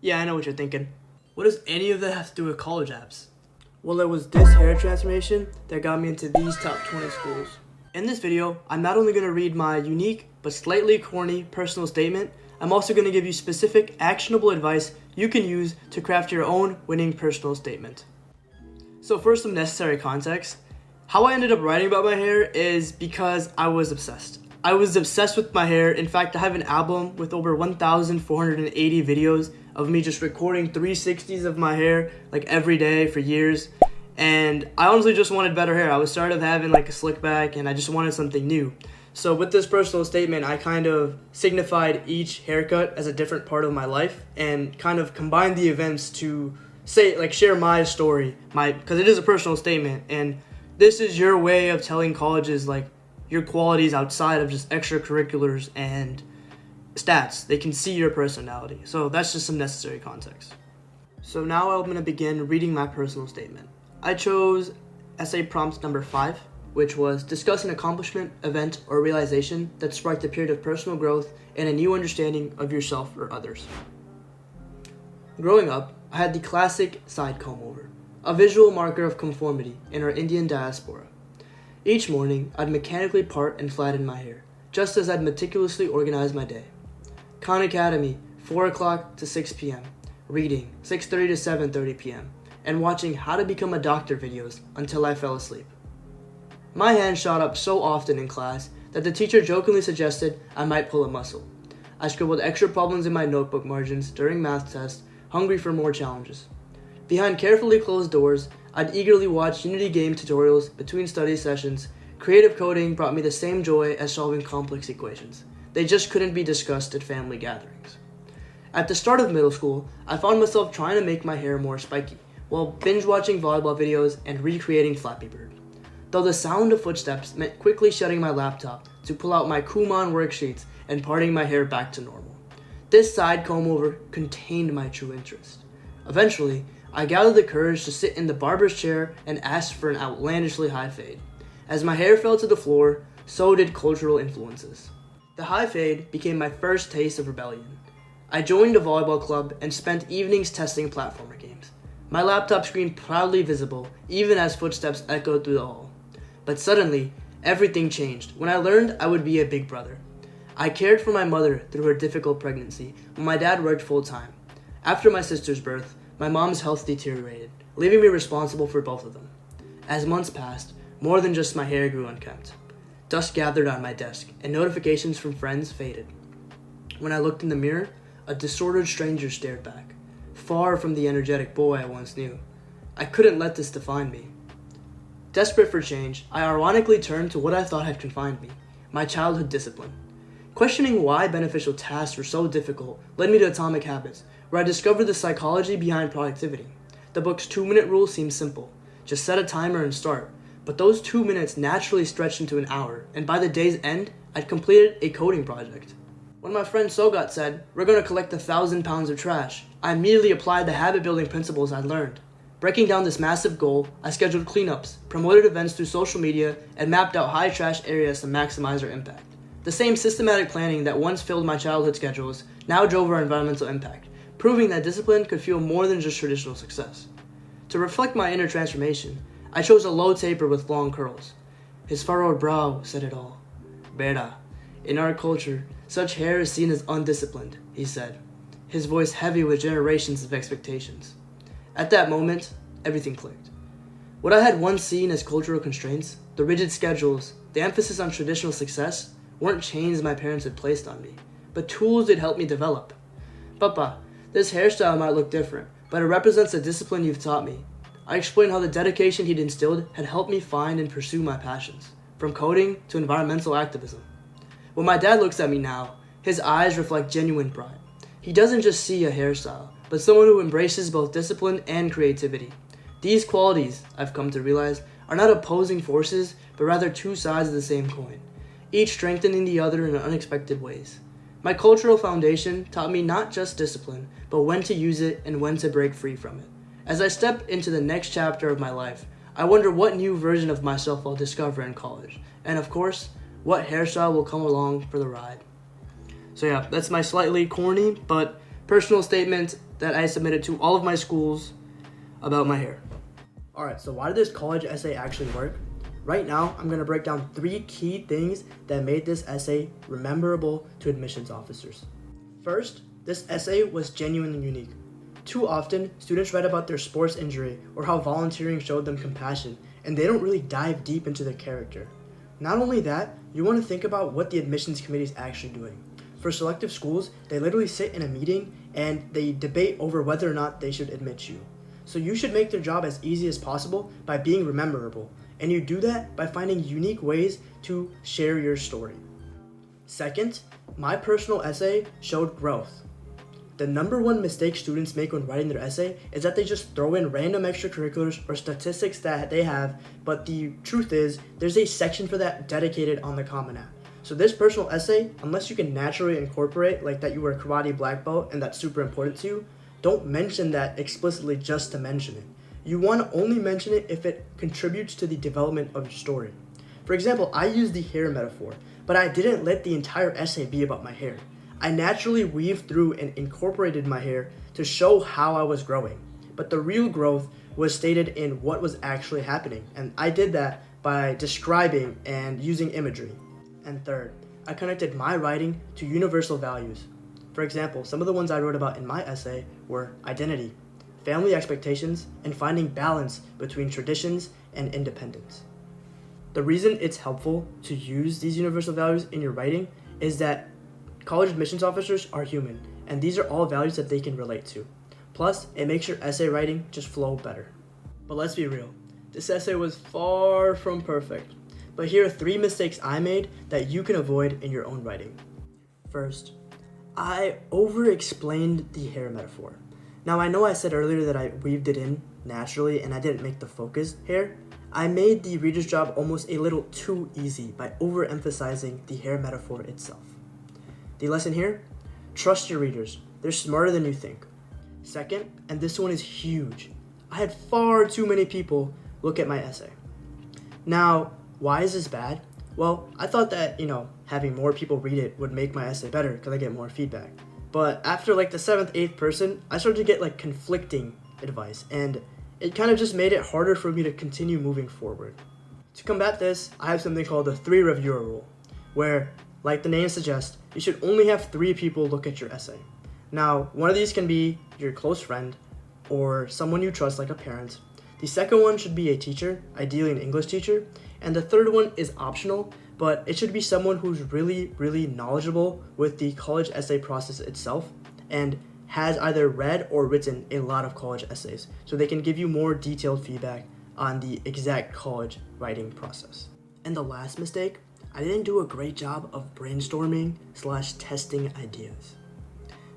Yeah, I know what you're thinking. What does any of that have to do with college apps? Well, it was this hair transformation that got me into these top 20 schools. In this video, I'm not only going to read my unique but slightly corny personal statement, I'm also going to give you specific, actionable advice you can use to craft your own winning personal statement. So first, some necessary context. How I ended up writing about my hair is because I was obsessed. I was obsessed with my hair. In fact, I have an album with over 1,480 videos of me just recording 360s of my hair like every day for years. And I honestly just wanted better hair. I was tired of having like a slick back and I just wanted something new. So with this personal statement, I kind of signified each haircut as a different part of my life and kind of combined the events to share my story, because it is a personal statement, and this is your way of telling colleges like your qualities outside of just extracurriculars and stats. They can see your personality. So that's just some necessary context. So now I'm going to begin reading my personal statement. I chose essay prompt number 5, which was discuss an accomplishment, event, or realization that sparked a period of personal growth and a new understanding of yourself or others. Growing up, I had the classic side comb-over, a visual marker of conformity in our Indian diaspora. Each morning, I'd mechanically part and flatten my hair, just as I'd meticulously organize my day. Khan Academy, 4 o'clock to 6 p.m., reading, 6:30 to 7:30 p.m., and watching How to Become a Doctor videos until I fell asleep. My hand shot up so often in class that the teacher jokingly suggested I might pull a muscle. I scribbled extra problems in my notebook margins during math tests, hungry for more challenges. Behind carefully closed doors, I'd eagerly watch Unity game tutorials between study sessions. Creative coding brought me the same joy as solving complex equations. They just couldn't be discussed at family gatherings. At the start of middle school, I found myself trying to make my hair more spiky, while binge-watching volleyball videos and recreating Flappy Bird. Though the sound of footsteps meant quickly shutting my laptop to pull out my Kumon worksheets and parting my hair back to normal. This side comb-over contained my true interest. Eventually, I gathered the courage to sit in the barber's chair and asked for an outlandishly high fade. As my hair fell to the floor, so did cultural influences. The high fade became my first taste of rebellion. I joined a volleyball club and spent evenings testing platformer games, my laptop screen proudly visible even as footsteps echoed through the hall. But suddenly, everything changed when I learned I would be a big brother. I cared for my mother through her difficult pregnancy when my dad worked full-time. After my sister's birth, my mom's health deteriorated, leaving me responsible for both of them. As months passed, more than just my hair grew unkempt. Dust gathered on my desk, and notifications from friends faded. When I looked in the mirror, a disordered stranger stared back, far from the energetic boy I once knew. I couldn't let this define me. Desperate for change, I ironically turned to what I thought had confined me, my childhood discipline. Questioning why beneficial tasks were so difficult led me to Atomic Habits, where I discovered the psychology behind productivity. The book's 2-minute rule seemed simple. Just set a timer and start. But those 2 minutes naturally stretched into an hour, and by the day's end, I'd completed a coding project. When my friend Sogat said, "We're going to collect 1,000 pounds of trash," I immediately applied the habit-building principles I'd learned. Breaking down this massive goal, I scheduled cleanups, promoted events through social media, and mapped out high trash areas to maximize our impact. The same systematic planning that once filled my childhood schedules now drove our environmental impact, proving that discipline could fuel more than just traditional success. To reflect my inner transformation, I chose a low taper with long curls. His furrowed brow said it all. "Beta, in our culture, such hair is seen as undisciplined," he said, his voice heavy with generations of expectations. At that moment, everything clicked. What I had once seen as cultural constraints, the rigid schedules, the emphasis on traditional success, weren't chains my parents had placed on me, but tools they'd helped me develop. "Papa, this hairstyle might look different, but it represents the discipline you've taught me." I explained how the dedication he'd instilled had helped me find and pursue my passions, from coding to environmental activism. When my dad looks at me now, his eyes reflect genuine pride. He doesn't just see a hairstyle, but someone who embraces both discipline and creativity. These qualities, I've come to realize, are not opposing forces, but rather two sides of the same coin, each strengthening the other in unexpected ways. My cultural foundation taught me not just discipline, but when to use it and when to break free from it. As I step into the next chapter of my life, I wonder what new version of myself I'll discover in college, and of course, what hairstyle will come along for the ride. So yeah, that's my slightly corny but personal statement that I submitted to all of my schools about my hair. Alright, so why did this college essay actually work? Right now, I'm going to break down 3 key things that made this essay rememberable to admissions officers. First, this essay was genuinely unique. Too often, students write about their sports injury or how volunteering showed them compassion, and they don't really dive deep into their character. Not only that, you want to think about what the admissions committee is actually doing. For selective schools, they literally sit in a meeting and they debate over whether or not they should admit you. So you should make their job as easy as possible by being rememberable, and you do that by finding unique ways to share your story. Second, my personal essay showed growth. The number one mistake students make when writing their essay is that they just throw in random extracurriculars or statistics that they have, but the truth is, there's a section for that dedicated on the Common App. So this personal essay, unless you can naturally incorporate like that you were a karate black belt and that's super important to you, don't mention that explicitly just to mention it. You want to only mention it if it contributes to the development of your story. For example, I used the hair metaphor, but I didn't let the entire essay be about my hair. I naturally weaved through and incorporated my hair to show how I was growing. But the real growth was stated in what was actually happening, and I did that by describing and using imagery. And third, I connected my writing to universal values. For example, some of the ones I wrote about in my essay were identity, family expectations, and finding balance between traditions and independence. The reason it's helpful to use these universal values in your writing is that college admissions officers are human, and these are all values that they can relate to. Plus, it makes your essay writing just flow better. But let's be real, this essay was far from perfect. But here are 3 mistakes I made that you can avoid in your own writing. First, I over-explained the hair metaphor. Now, I know I said earlier that I weaved it in naturally and I didn't make the focus hair. I made the reader's job almost a little too easy by overemphasizing the hair metaphor itself. The lesson here? Trust your readers. They're smarter than you think. Second, and this one is huge, I had far too many people look at my essay. Now, why is this bad? Well, I thought that, having more people read it would make my essay better because I get more feedback. But after the 7th, 8th person, I started to get conflicting advice, and it kind of just made it harder for me to continue moving forward. To combat this, I have something called the 3 reviewer rule, where, like the name suggests, you should only have 3 people look at your essay. Now, one of these can be your close friend or someone you trust like a parent. The second one should be a teacher, ideally an English teacher, and the third one is optional, but it should be someone who's really, really knowledgeable with the college essay process itself and has either read or written a lot of college essays, so they can give you more detailed feedback on the exact college writing process. And the last mistake, I didn't do a great job of brainstorming/testing ideas.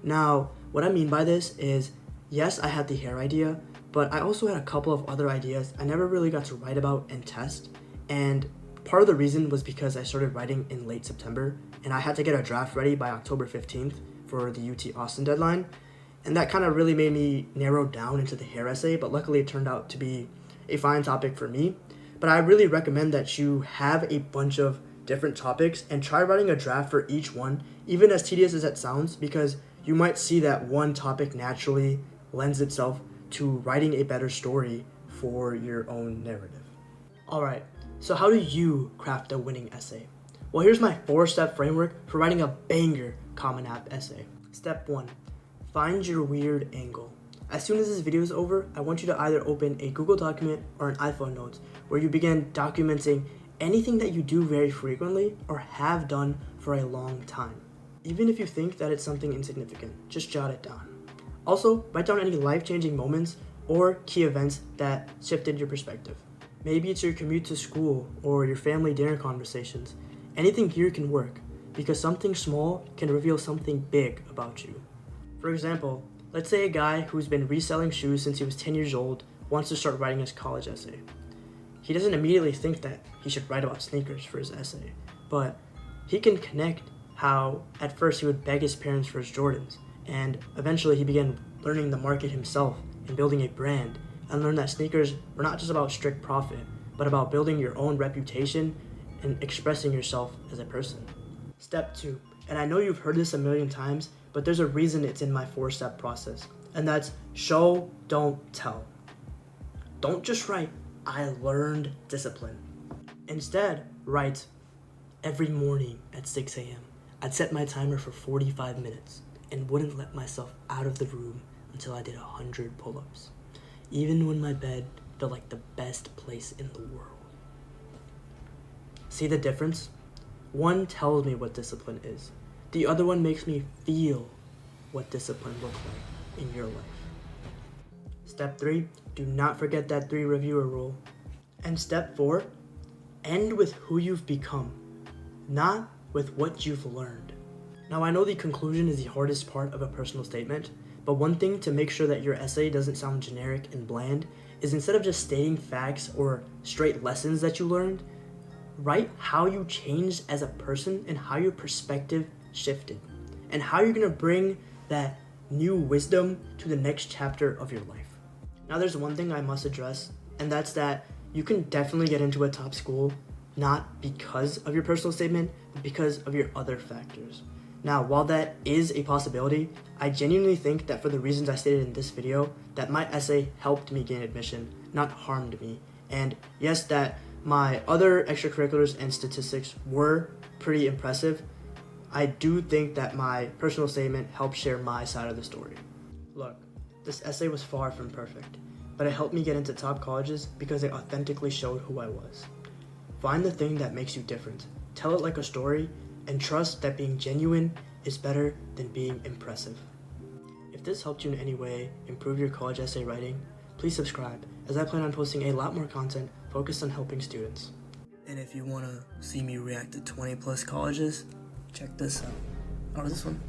Now, what I mean by this is, yes, I had the hair idea, but I also had a couple of other ideas I never really got to write about and test, and part of the reason was because I started writing in late September, and I had to get a draft ready by October 15th for the UT Austin deadline, and that kind of really made me narrow down into the hair essay, but luckily it turned out to be a fine topic for me. But I really recommend that you have a bunch of different topics and try writing a draft for each one, even as tedious as that sounds, because you might see that one topic naturally lends itself to writing a better story for your own narrative. Alright, so how do you craft a winning essay? Well, here's my 4-step framework for writing a banger Common App essay. Step 1, find your weird angle. As soon as this video is over, I want you to either open a Google document or an iPhone notes where you begin documenting anything that you do very frequently or have done for a long time. Even if you think that it's something insignificant, just jot it down. Also, write down any life-changing moments or key events that shifted your perspective. Maybe it's your commute to school or your family dinner conversations. Anything here can work, because something small can reveal something big about you. For example, let's say a guy who's been reselling shoes since he was 10 years old wants to start writing his college essay. He doesn't immediately think that he should write about sneakers for his essay, but he can connect how at first he would beg his parents for his Jordans, and eventually he began learning the market himself and building a brand, and learned that sneakers were not just about strict profit, but about building your own reputation and expressing yourself as a person. Step 2, and I know you've heard this a million times, but there's a reason it's in my 4-step process, and that's show, don't tell. Don't just write, I learned discipline. Instead, write, every morning at 6 a.m., I'd set my timer for 45 minutes and wouldn't let myself out of the room until I did 100 pull-ups, even when my bed felt like the best place in the world. See the difference? One tells me what discipline is. The other one makes me feel what discipline looks like in your life. Step 3, do not forget that 3 reviewer rule. And step 4, end with who you've become, not with what you've learned. Now I know the conclusion is the hardest part of a personal statement, but one thing to make sure that your essay doesn't sound generic and bland is instead of just stating facts or straight lessons that you learned, write how you changed as a person and how your perspective shifted, and how you're gonna bring that new wisdom to the next chapter of your life. Now there's one thing I must address, and that's that you can definitely get into a top school not because of your personal statement, but because of your other factors. Now, while that is a possibility, I genuinely think that for the reasons I stated in this video, that my essay helped me gain admission, not harmed me. And yes, that my other extracurriculars and statistics were pretty impressive, I do think that my personal statement helped share my side of the story. Look, this essay was far from perfect, but it helped me get into top colleges because it authentically showed who I was. Find the thing that makes you different, tell it like a story, and trust that being genuine is better than being impressive. If this helped you in any way improve your college essay writing, please subscribe, as I plan on posting a lot more content focused on helping students. And if you want to see me react to 20 plus colleges, check this out. Or this one.